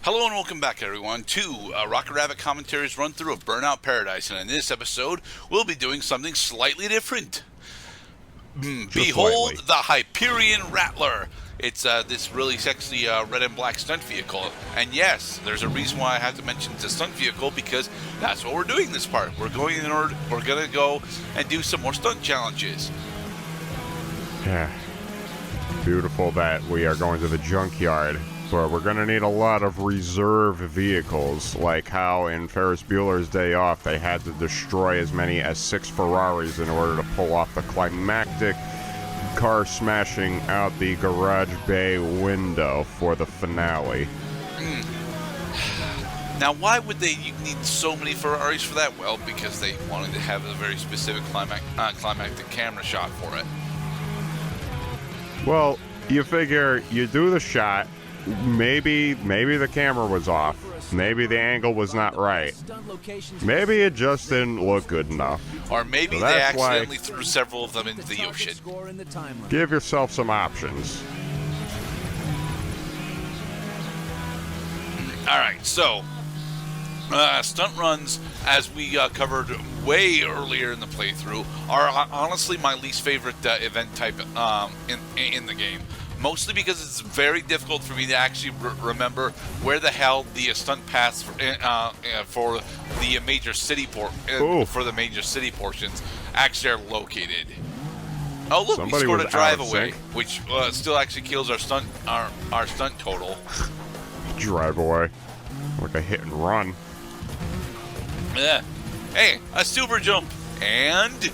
Hello and welcome back, everyone, to Rocket Rabbit Commentaries run through of Burnout Paradise. And in this episode, we'll be doing something slightly different. Behold the Hyperion Rattler. It's this really sexy red and black stunt vehicle. And yes, there's a reason why I have to mention it's a stunt vehicle, because that's what we're doing this part. We're going to go and do some more stunt challenges. Yeah. Beautiful that we are going to the junkyard. But we're going to need a lot of reserve vehicles, like how in Ferris Bueller's Day Off they had to destroy as many as 6 Ferraris in order to pull off the climactic car smashing out the garage bay window for the finale. Now, why would they need so many Ferraris for that? Well, because they wanted to have a very specific climactic camera shot for it. Well, you figure you do the shot. Maybe the camera was off. Maybe the angle was not right. Maybe it just didn't look good enough. Or maybe they accidentally threw several of them into the ocean. Give yourself some options. Alright, so stunt runs, as we covered way earlier in the playthrough, are honestly my least favorite event type in the game. Mostly because it's very difficult for me to actually remember where the hell the stunt paths for the major city portions actually are located. Oh look, we scored a drive away, which still actually kills our stunt total. Drive away, like a hit and run. Yeah. Hey, a super jump, and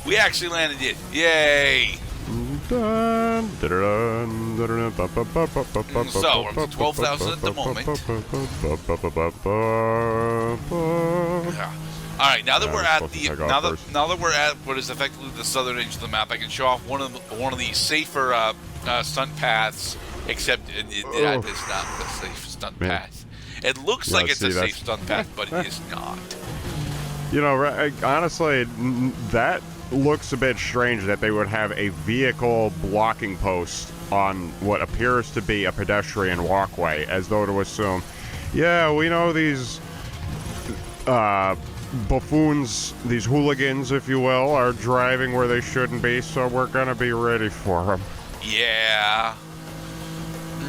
we actually landed it. Yay! So, we're up to 12,000 at the moment. Alright, now that we're at what is effectively the southern edge of the map, I can show off one of the safer stunt paths, except it is not the safe stunt path. It looks like it's a safe stunt path, but it is not. You know, honestly, that looks a bit strange that they would have a vehicle blocking post on what appears to be a pedestrian walkway, as though to assume, yeah, we know these buffoons, these hooligans, if you will, are driving where they shouldn't be, so we're gonna be ready for them. Yeah.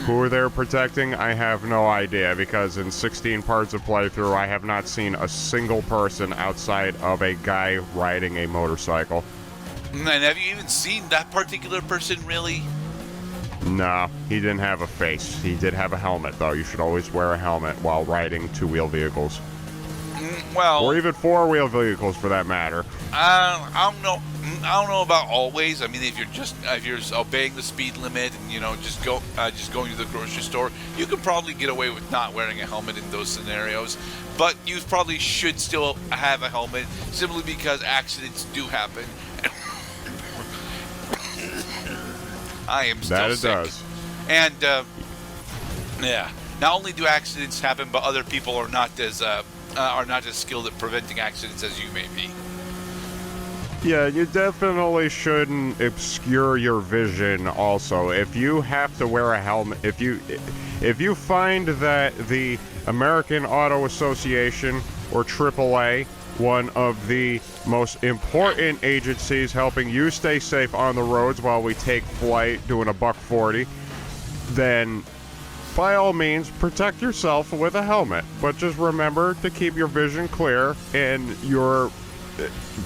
Who they're protecting, I have no idea, because in 16 parts of playthrough, I have not seen a single person outside of a guy riding a motorcycle. And have you even seen that particular person, really? No, he didn't have a face. He did have a helmet, though. You should always wear a helmet while riding two-wheel vehicles. Well, or even four-wheel vehicles, for that matter. I don't know about always. I mean, if you're obeying the speed limit and just going to the grocery store, you can probably get away with not wearing a helmet in those scenarios. But you probably should still have a helmet, simply because accidents do happen. I am still sick. That it does. And yeah, not only do accidents happen, but other people are not as skilled at preventing accidents as you may be. Yeah, you definitely shouldn't obscure your vision also. If you have to wear a helmet, if you find that the American Auto Association, or AAA, one of the most important agencies helping you stay safe on the roads while we take flight doing a $140, then by all means, protect yourself with a helmet. But just remember to keep your vision clear and your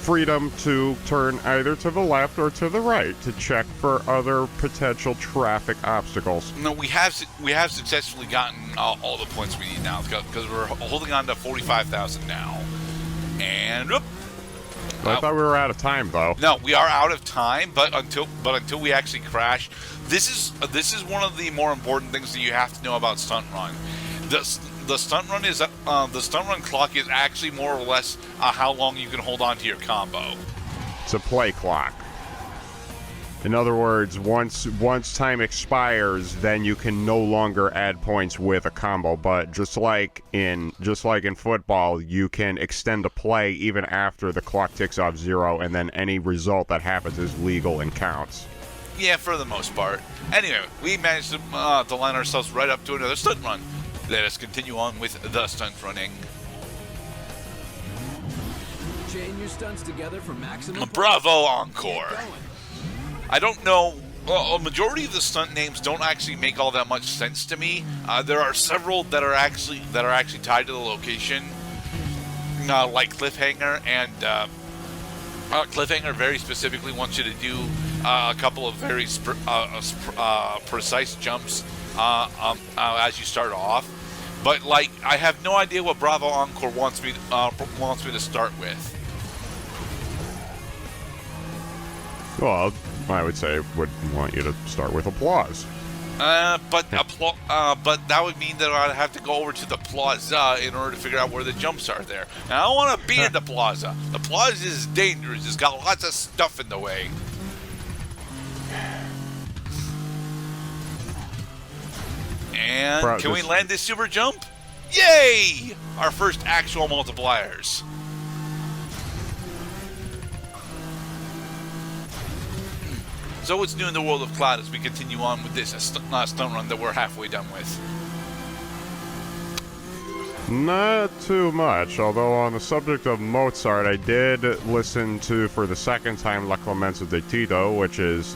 freedom to turn either to the left or to the right to check for other potential traffic obstacles. No, we have successfully gotten all the points we need now, because we're holding on to 45,000 now. And I thought we were out of time, though. No, we are out of time, but until we actually crash, this is one of the more important things that you have to know about Stunt Run. The stunt run clock is actually more or less how long you can hold on to your combo. It's a play clock. In other words, once time expires, then you can no longer add points with a combo. But just like in football, you can extend a play even after the clock ticks off 0, and then any result that happens is legal and counts. Yeah, for the most part. Anyway, we managed to line ourselves right up to another stunt run. Let us continue on with the stunt running. Chain your stunts together for maximum. Bravo Encore. I don't know. Well, a majority of the stunt names don't actually make all that much sense to me. There are several that are actually tied to the location, like Cliffhanger, and Cliffhanger very specifically wants you to do a couple of very precise jumps as you start off. But like, I have no idea what Bravo Encore wants me to start with. Well, I would say would want you to start with applause. But that would mean that I'd have to go over to the plaza in order to figure out where the jumps are there. And I don't want to be at the plaza. The plaza is dangerous. It's got lots of stuff in the way. And can we land this super jump? Yay! Our first actual multipliers. So what's new in the world of Cloud as we continue on with this stunt run that we're halfway done with? Not too much, although on the subject of Mozart, I did listen to, for the second time, La Clemenza di Tito, which is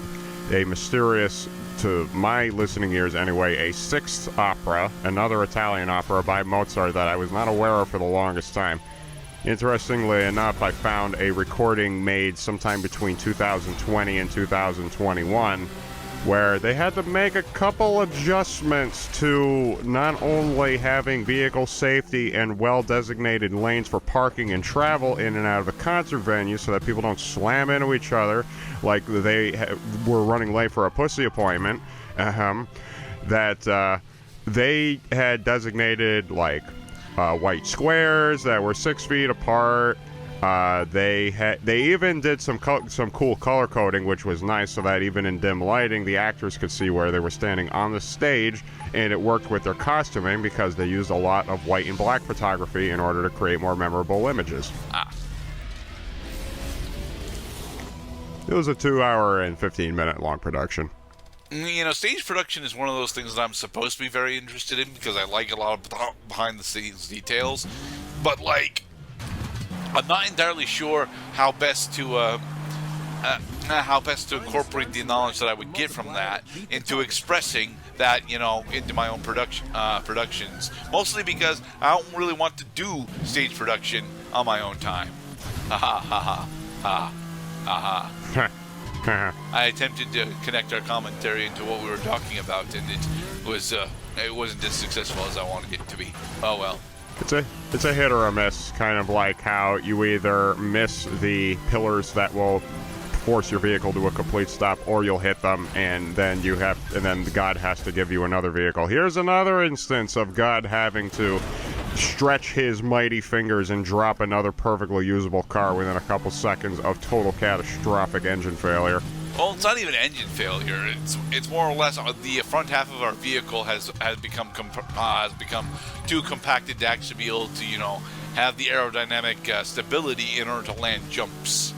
a mysterious, to my listening ears anyway, a sixth opera, another Italian opera by Mozart that I was not aware of for the longest time. Interestingly enough, I found a recording made sometime between 2020 and 2021 where they had to make a couple adjustments to not only having vehicle safety and well-designated lanes for parking and travel in and out of the concert venue so that people don't slam into each other like they were running late for a pussy appointment, that they had designated, like, white squares that were 6 feet apart. They even did some cool color coding, which was nice, so that even in dim lighting, the actors could see where they were standing on the stage, and it worked with their costuming because they used a lot of white and black photography in order to create more memorable images. It was a 2-hour and 15-minute long production. You know, stage production is one of those things that I'm supposed to be very interested in because I like a lot of behind-the-scenes details. But, like, I'm not entirely sure how best to incorporate the knowledge that I would get from that into expressing that, you know, into my own productions. Mostly because I don't really want to do stage production on my own time. Ha ha ha ha ha ha ha. I attempted to connect our commentary into what we were talking about, and it wasn't as successful as I wanted it to be. Oh well. It's a hit or a miss, kind of like how you either miss the pillars that will force your vehicle to a complete stop, or you'll hit them, and then God has to give you another vehicle. Here's another instance of God having to stretch his mighty fingers and drop another perfectly usable car within a couple seconds of total catastrophic engine failure. Well, it's not even engine failure. It's more or less the front half of our vehicle has become too compacted to actually be able to, you know, have the aerodynamic stability in order to land jumps.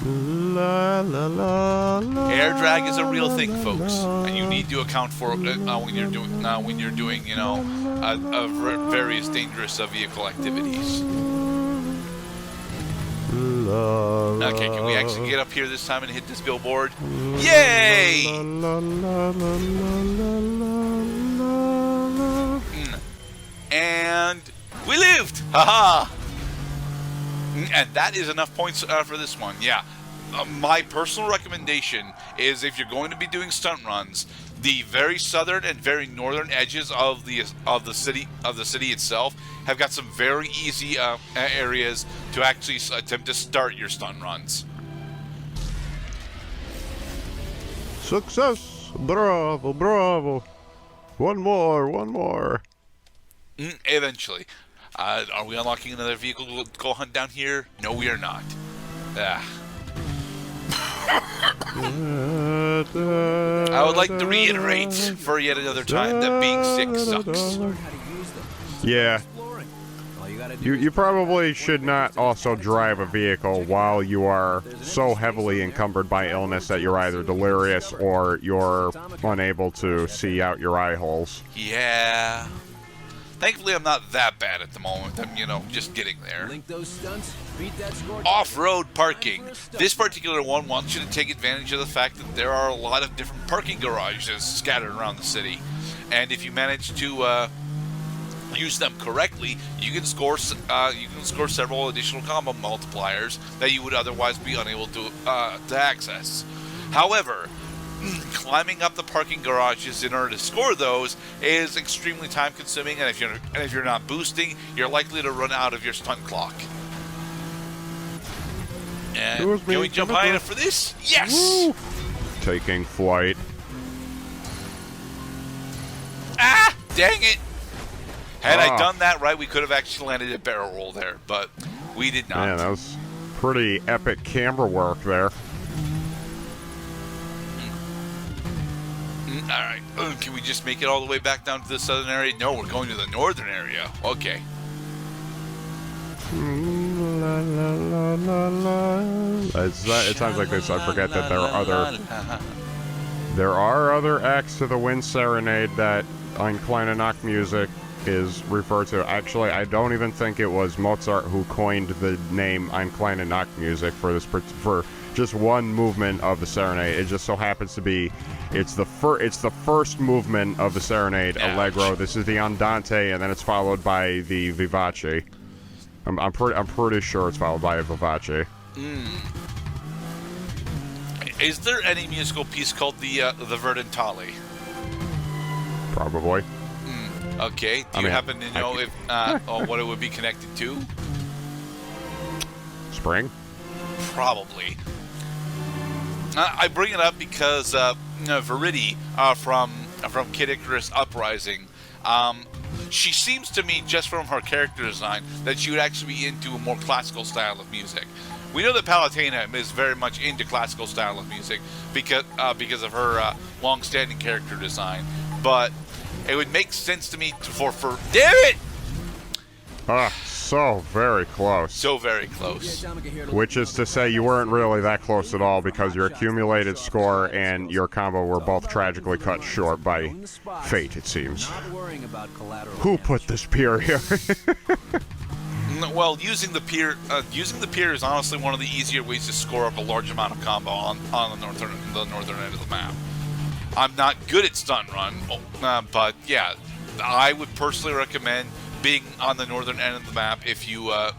La, la, la, la, air drag is a real thing, folks, and you need to account for it when you're doing, you know, various dangerous vehicle activities. Okay, can we actually get up here this time and hit this billboard? Yay! And we lived! Haha! And that is enough points for this one. Yeah. My personal recommendation is, if you're going to be doing stunt runs, the very southern and very northern edges of the city itself have got some very easy areas to actually attempt to start your stunt runs. Success! Bravo, bravo! One more. Eventually. Are we unlocking another vehicle to go hunt down here? No, we are not. I would like to reiterate for yet another time that being sick sucks. Yeah. You probably should not also drive a vehicle while you are so heavily encumbered by illness that you're either delirious or you're unable to see out your eye holes. Yeah. Thankfully, I'm not that bad at the moment. I'm, just getting there. Link those stunts, beat that score. Off-road parking. This particular one wants you to take advantage of the fact that there are a lot of different parking garages scattered around the city. And if you manage to use them correctly, you can score several additional combo multipliers that you would otherwise be unable to access. However, climbing up the parking garages in order to score those is extremely time consuming, and if you're not boosting, you're likely to run out of your stunt clock. And can we jump high enough for this? Yes! Woo! Taking flight. Ah! Dang it! Had I done that right, we could have actually landed a barrel roll there, but we did not. Yeah, that was pretty epic camera work there. Alright, can we just make it all the way back down to the southern area? No, we're going to the northern area. Okay. La, la, la, la, la. At times like this, I forget that there are other acts to the Wind Serenade that Ein kleine Nachtmusik is referred to. Actually, I don't even think it was Mozart who coined the name Ein kleine Nachtmusik for just one movement of the serenade. It just so happens to be it's the first movement of the serenade, Allegro. This is the Andante, and then it's followed by the Vivace. I'm pretty sure it's followed by a Vivace. Is there any musical piece called the Verdantale? Probably. Okay. Do you happen to know if what it would be connected to? Spring? Probably. I bring it up because Verity from Kid Icarus Uprising, she seems to me, just from her character design, that she would actually be into a more classical style of music. We know that Palutena is very much into classical style of music because of her long-standing character design, but it would make sense to me for damn it! So very close. So very close. Which is to say you weren't really that close at all because your accumulated score and your combo were both tragically cut short by fate, it seems. Who put this pier here? Well, using the pier is honestly one of the easier ways to score up a large amount of combo on the northern end of the map. I'm not good at Stunt Run, but yeah, I would personally recommend being on the northern end of the map if you are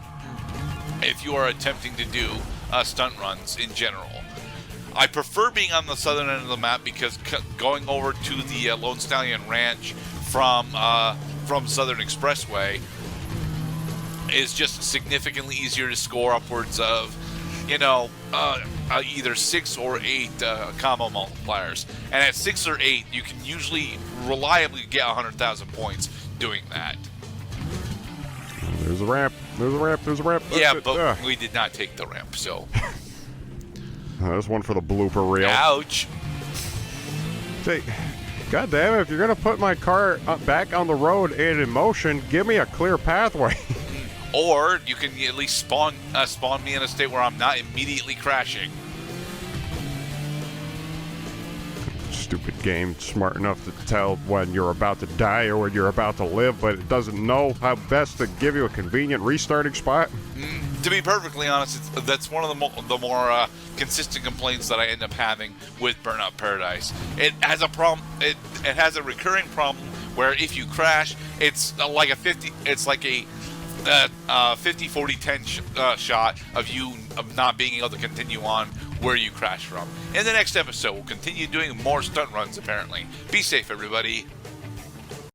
attempting to do stunt runs in general. I prefer being on the southern end of the map because going over to the Lone Stallion Ranch from Southern Expressway is just significantly easier to score upwards of, either 6 or 8 combo multipliers. And at 6 or 8, you can usually reliably get 100,000 points doing that. There's a ramp. Yeah, but we did not take the ramp, so. There's one for the blooper reel. Ouch. Say, God damn it, if you're going to put my car back on the road and in motion, give me a clear pathway. Or you can at least spawn me in a state where I'm not immediately crashing. Stupid game, smart enough to tell when you're about to die or when you're about to live, but it doesn't know how best to give you a convenient restarting spot. To be perfectly honest, that's one of the more consistent complaints that I end up having with Burnout Paradise. It has a problem. It has a recurring problem where if you crash, it's like a 50-40-10 shot of you not being able to continue on where you crashed from. In the next episode, we'll continue doing more stunt runs, apparently. Be safe, everybody.